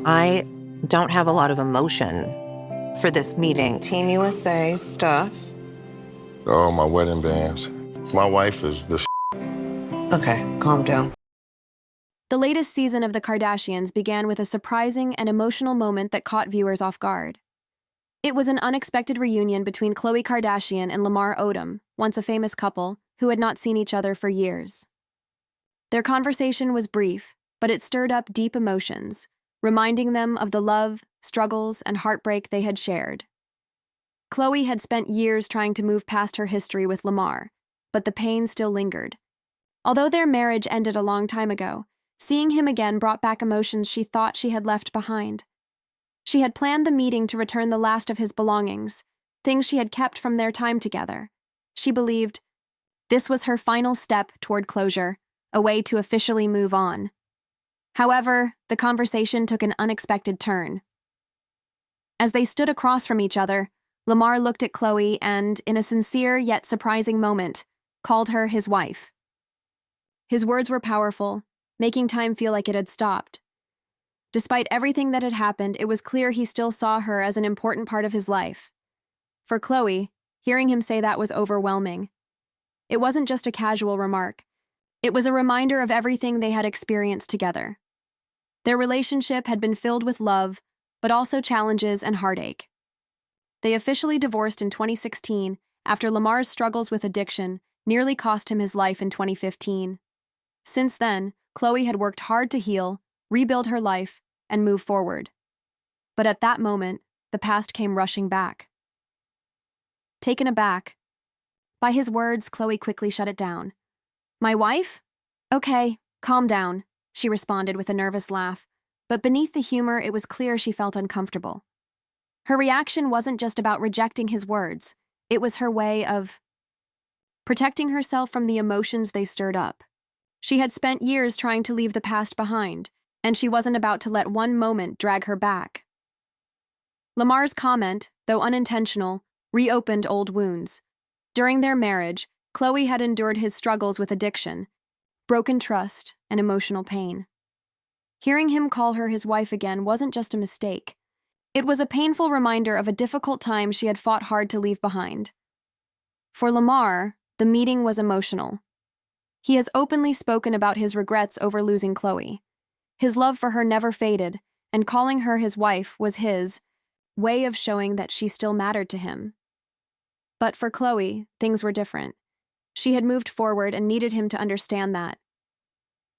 I don't have a lot of emotion for this meeting. Team USA stuff. Oh, my wedding bands. My wife is the Okay, calm down. The latest season of The Kardashians began with a surprising and emotional moment that caught viewers off guard. It was an unexpected reunion between Khloé Kardashian and Lamar Odom, once a famous couple, who had not seen each other for years. Their conversation was brief, but it stirred up deep emotions, reminding them of the love, struggles, and heartbreak they had shared. Khloé had spent years trying to move past her history with Lamar, but the pain still lingered. Although their marriage ended a long time ago, seeing him again brought back emotions she thought she had left behind. She had planned the meeting to return the last of his belongings, things she had kept from their time together. She believed this was her final step toward closure, a way to officially move on. However, the conversation took an unexpected turn. As they stood across from each other, Lamar looked at Khloé and, in a sincere yet surprising moment, called her his wife. His words were powerful, making time feel like it had stopped. Despite everything that had happened, it was clear he still saw her as an important part of his life. For Khloé, hearing him say that was overwhelming. It wasn't just a casual remark. It was a reminder of everything they had experienced together. Their relationship had been filled with love, but also challenges and heartache. They officially divorced in 2016 after Lamar's struggles with addiction nearly cost him his life in 2015. Since then, Khloé had worked hard to heal, rebuild her life, and move forward. But at that moment, the past came rushing back. Taken aback by his words, Khloé quickly shut it down. "My wife? Okay, calm down," she responded with a nervous laugh, but beneath the humor, it was clear she felt uncomfortable. Her reaction wasn't just about rejecting his words, it was her way of protecting herself from the emotions they stirred up. She had spent years trying to leave the past behind, and she wasn't about to let one moment drag her back. Lamar's comment, though unintentional, reopened old wounds. During their marriage, Khloé had endured his struggles with addiction, broken trust, and emotional pain. Hearing him call her his wife again wasn't just a mistake. It was a painful reminder of a difficult time she had fought hard to leave behind. For Lamar, the meeting was emotional. He has openly spoken about his regrets over losing Khloé. His love for her never faded, and calling her his wife was his way of showing that she still mattered to him. But for Khloé, things were different. She had moved forward and needed him to understand that.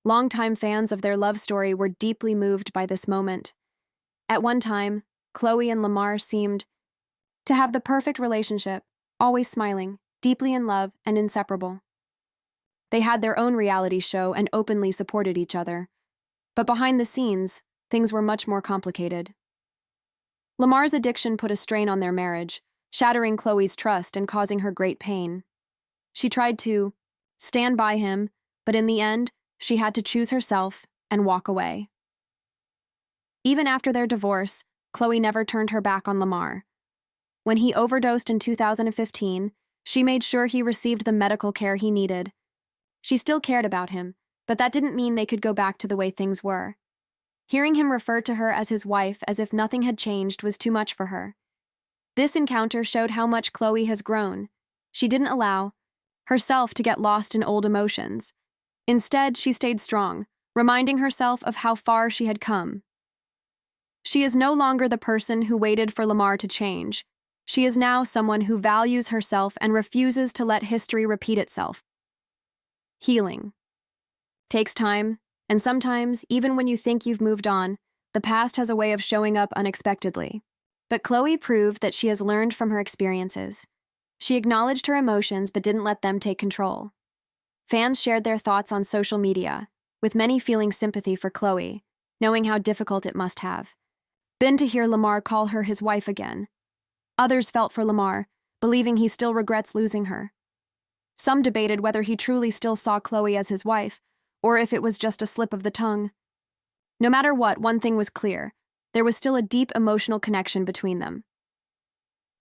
Longtime fans of their love story were deeply moved by this moment. At one time, Khloé and Lamar seemed to have the perfect relationship, always smiling, deeply in love, and inseparable. They had their own reality show and openly supported each other. But behind the scenes, things were much more complicated. Lamar's addiction put a strain on their marriage, shattering Khloé's trust and causing her great pain. She tried to stand by him, but in the end, she had to choose herself and walk away. Even after their divorce, Khloé never turned her back on Lamar. When he overdosed in 2015, she made sure he received the medical care he needed. She still cared about him, but that didn't mean they could go back to the way things were. Hearing him refer to her as his wife as if nothing had changed was too much for her. This encounter showed how much Khloé has grown. She didn't allow herself to get lost in old emotions. Instead, she stayed strong, reminding herself of how far she had come. She is no longer the person who waited for Lamar to change. She is now someone who values herself and refuses to let history repeat itself. Healing takes time, and sometimes, even when you think you've moved on, the past has a way of showing up unexpectedly. But Khloé proved that she has learned from her experiences. She acknowledged her emotions but didn't let them take control. Fans shared their thoughts on social media, with many feeling sympathy for Khloé, knowing how difficult it must have been to hear Lamar call her his wife again. Others felt for Lamar, believing he still regrets losing her. Some debated whether he truly still saw Khloé as his wife, or if it was just a slip of the tongue. No matter what, one thing was clear: there was still a deep emotional connection between them.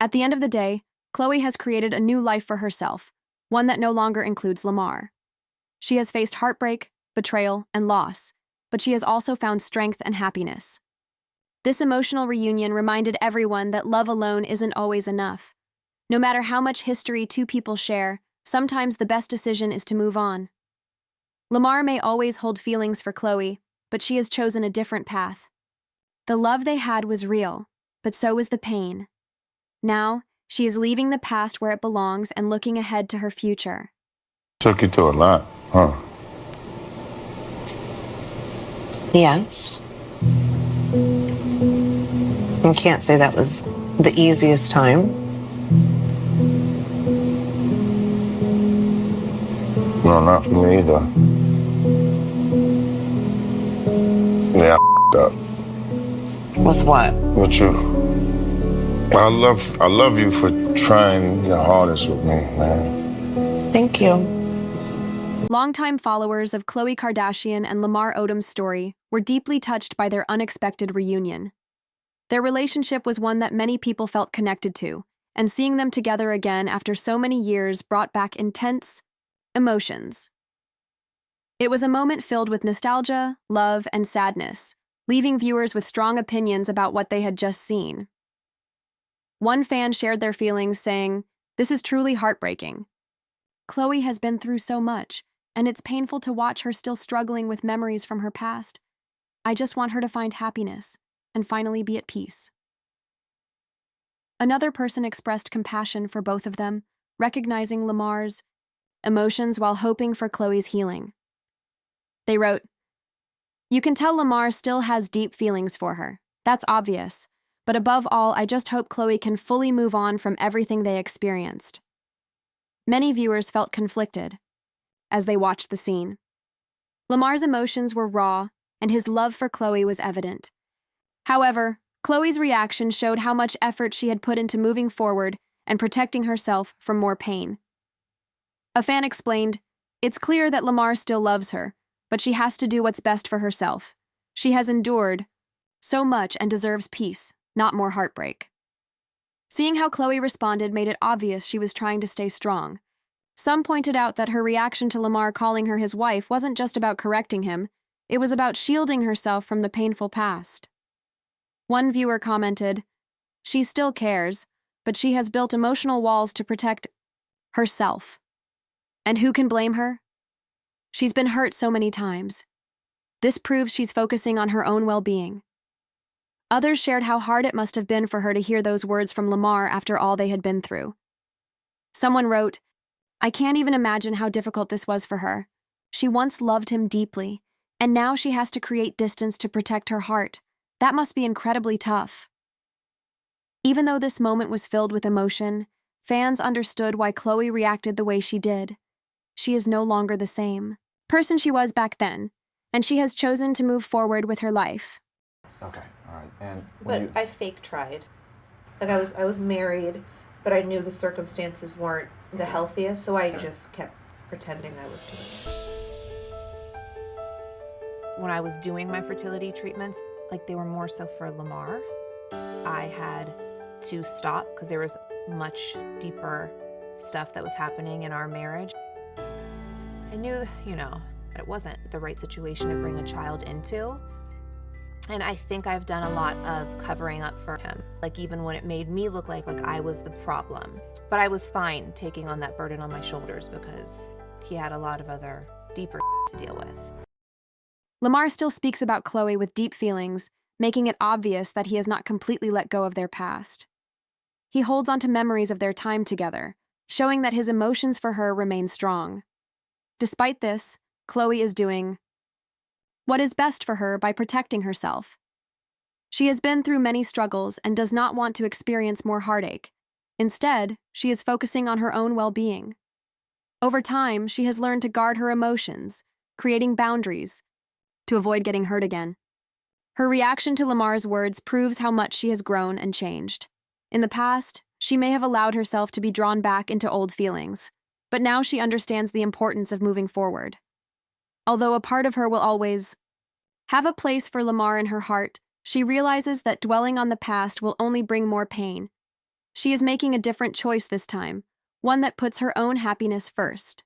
At the end of the day, Khloé has created a new life for herself, one that no longer includes Lamar. She has faced heartbreak, betrayal, and loss, but she has also found strength and happiness. This emotional reunion reminded everyone that love alone isn't always enough. No matter how much history two people share, sometimes the best decision is to move on. Lamar may always hold feelings for Khloé, but she has chosen a different path. The love they had was real, but so was the pain. Now, she is leaving the past where it belongs and looking ahead to her future. Took you to a lot, huh? Yes. I can't say that was the easiest time. No, not for me either. Yeah, I up. With what? With you. I love you for trying your hardest with me, man. Thank you. Longtime followers of Khloé Kardashian and Lamar Odom's story were deeply touched by their unexpected reunion. Their relationship was one that many people felt connected to, and seeing them together again after so many years brought back intense emotions. It was a moment filled with nostalgia, love, and sadness, leaving viewers with strong opinions about what they had just seen. One fan shared their feelings, saying, "This is truly heartbreaking. Khloé has been through so much, and it's painful to watch her still struggling with memories from her past. I just want her to find happiness and finally be at peace." Another person expressed compassion for both of them, recognizing Lamar's emotions while hoping for Khloé's healing. They wrote, "You can tell Lamar still has deep feelings for her. That's obvious. But above all, I just hope Khloé can fully move on from everything they experienced." Many viewers felt conflicted as they watched the scene. Lamar's emotions were raw, and his love for Khloé was evident. However, Khloé's reaction showed how much effort she had put into moving forward and protecting herself from more pain. A fan explained, "It's clear that Lamar still loves her, but she has to do what's best for herself. She has endured so much and deserves peace, not more heartbreak." Seeing how Khloé responded made it obvious she was trying to stay strong. Some pointed out that her reaction to Lamar calling her his wife wasn't just about correcting him, it was about shielding herself from the painful past. One viewer commented, "She still cares, but she has built emotional walls to protect herself. And who can blame her? She's been hurt so many times. This proves she's focusing on her own well-being." Others shared how hard it must have been for her to hear those words from Lamar after all they had been through. Someone wrote, "I can't even imagine how difficult this was for her. She once loved him deeply, and now she has to create distance to protect her heart. That must be incredibly tough." Even though this moment was filled with emotion, fans understood why Khloé reacted the way she did. She is no longer the same person she was back then, and she has chosen to move forward with her life. Okay, all right. And But I fake tried. Like I was married, but I knew the circumstances weren't the healthiest, so I just kept pretending I was doing it. When I was doing my fertility treatments, like they were more so for Lamar, I had to stop because there was much deeper stuff that was happening in our marriage. I knew, that it wasn't the right situation to bring a child into. And I think I've done a lot of covering up for him, like even when it made me look like I was the problem. But I was fine taking on that burden on my shoulders because he had a lot of other deeper to deal with. Lamar still speaks about Khloé with deep feelings, making it obvious that he has not completely let go of their past. He holds on to memories of their time together, showing that his emotions for her remain strong. Despite this, Khloé is doing what is best for her by protecting herself. She has been through many struggles and does not want to experience more heartache. Instead, she is focusing on her own well-being. Over time, she has learned to guard her emotions, creating boundaries to avoid getting hurt again. Her reaction to Lamar's words proves how much she has grown and changed. In the past, she may have allowed herself to be drawn back into old feelings, but now she understands the importance of moving forward. Although a part of her will always have a place for Lamar in her heart, she realizes that dwelling on the past will only bring more pain. She is making a different choice this time, one that puts her own happiness first.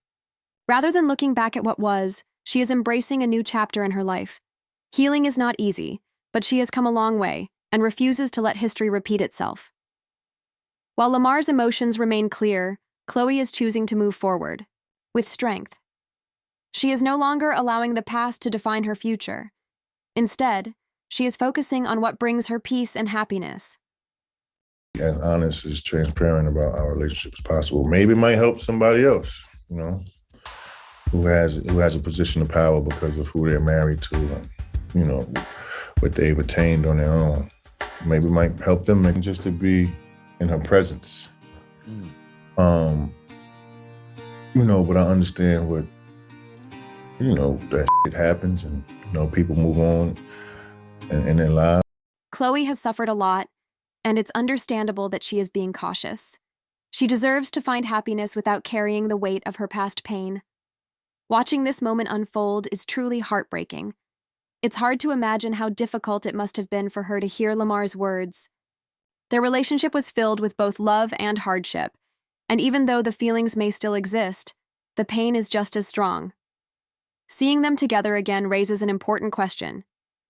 Rather than looking back at what was, she is embracing a new chapter in her life. Healing is not easy, but she has come a long way, and refuses to let history repeat itself. While Lamar's emotions remain clear, Khloé is choosing to move forward, with strength. She is no longer allowing the past to define her future. Instead, she is focusing on what brings her peace and happiness. As honest, as transparent about our relationship as possible. Maybe it might help somebody else, you know, who has a position of power because of who they're married to, and, you know, what they've attained on their own. Maybe it might help them and just to be in her presence. You know, but I understand what, you know, that shit happens and, you know, people move on in their lives. Khloé has suffered a lot, and it's understandable that she is being cautious. She deserves to find happiness without carrying the weight of her past pain. Watching this moment unfold is truly heartbreaking. It's hard to imagine how difficult it must have been for her to hear Lamar's words. Their relationship was filled with both love and hardship, and even though the feelings may still exist, the pain is just as strong. Seeing them together again raises an important question.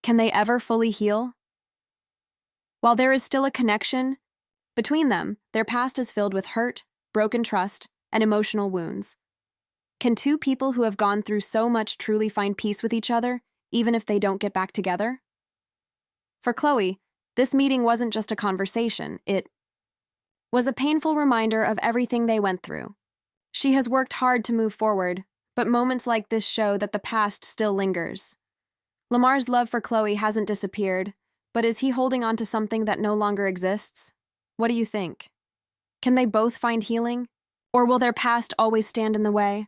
Can they ever fully heal? While there is still a connection between them, their past is filled with hurt, broken trust, and emotional wounds. Can two people who have gone through so much truly find peace with each other, even if they don't get back together? For Khloé, this meeting wasn't just a conversation, it was a painful reminder of everything they went through. She has worked hard to move forward, but moments like this show that the past still lingers. Lamar's love for Khloé hasn't disappeared, but is he holding on to something that no longer exists? What do you think? Can they both find healing? Or will their past always stand in the way?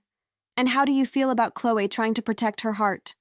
And how do you feel about Khloé trying to protect her heart,